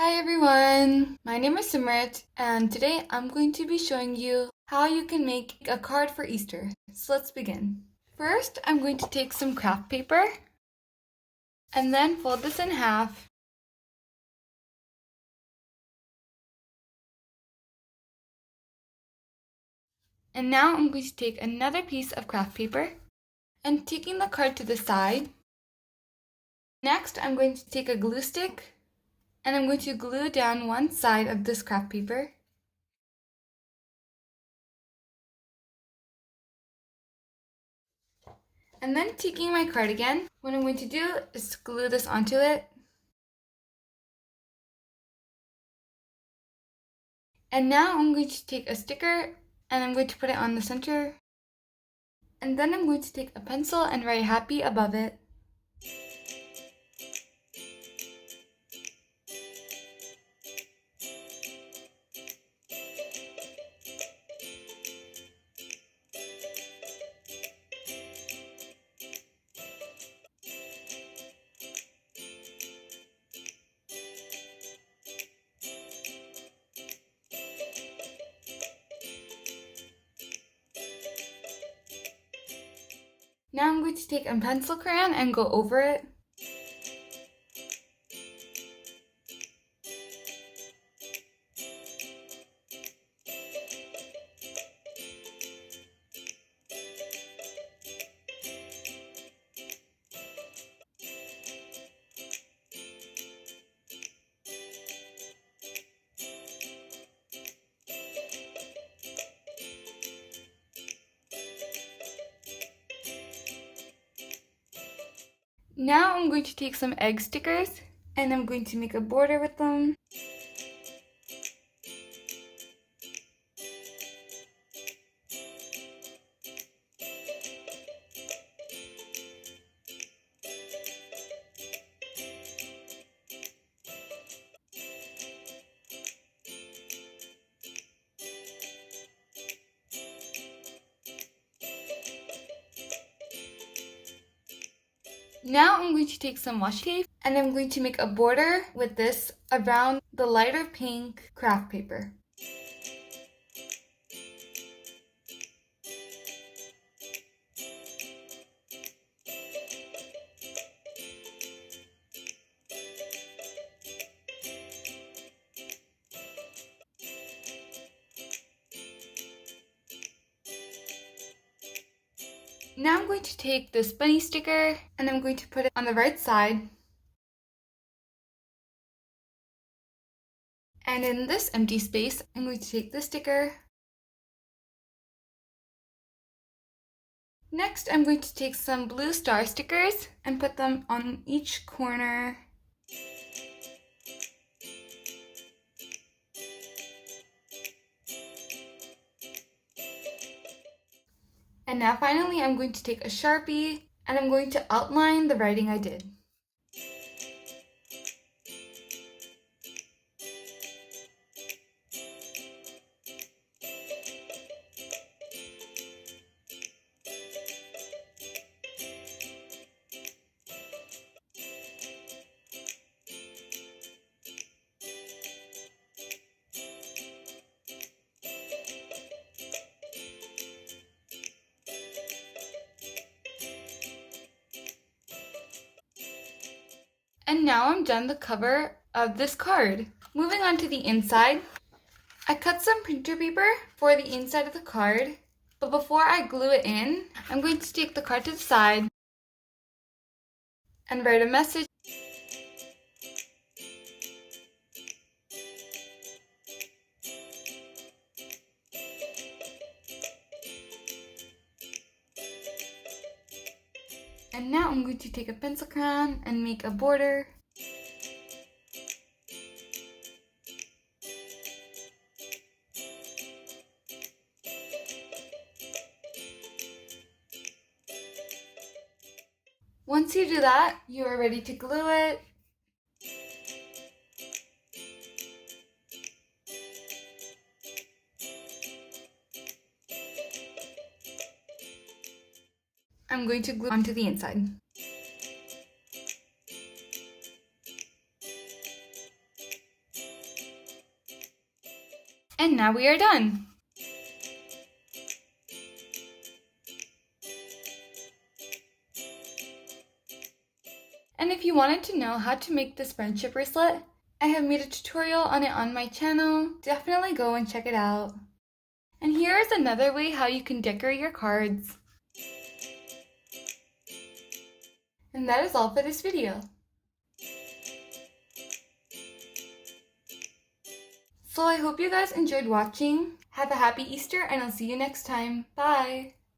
Hi everyone, my name is Simrit and today I'm going to be showing you how you can make a card for Easter. So let's begin. First, I'm going to take some craft paper and then fold this in half. And now I'm going to take another piece of craft paper and taking the card to the side. Next, I'm going to take a glue stick and I'm going to glue down one side of this craft paper. And then taking my card again, what I'm going to do is glue this onto it. And now I'm going to take a sticker and I'm going to put it on the center. And then I'm going to take a pencil and write happy above it. Now I'm going to take a pencil crayon and go over it. Now I'm going to take some egg stickers and I'm going to make a border with them. Now I'm going to take some washi tape and I'm going to make a border with this around the lighter pink craft paper. Now I'm going to take this bunny sticker and I'm going to put it on the right side. And in this empty space, I'm going to take this sticker. Next, I'm going to take some blue star stickers and put them on each corner. And now finally, I'm going to take a Sharpie and I'm going to outline the writing I did. And now I'm done the cover of this card. Moving on to the inside, I cut some printer paper for the inside of the card, but before I glue it in, I'm going to take the card to the side and write a message. And now I'm going to take a pencil crayon and make a border. Once you do that, you are ready to glue it. I'm going to glue onto the inside. And now we are done. And if you wanted to know how to make this friendship bracelet, I have made a tutorial on it on my channel. Definitely go and check it out. And here is another way how you can decorate your cards. And that is all for this video. So I hope you guys enjoyed watching. Have a happy Easter and I'll see you next time. Bye!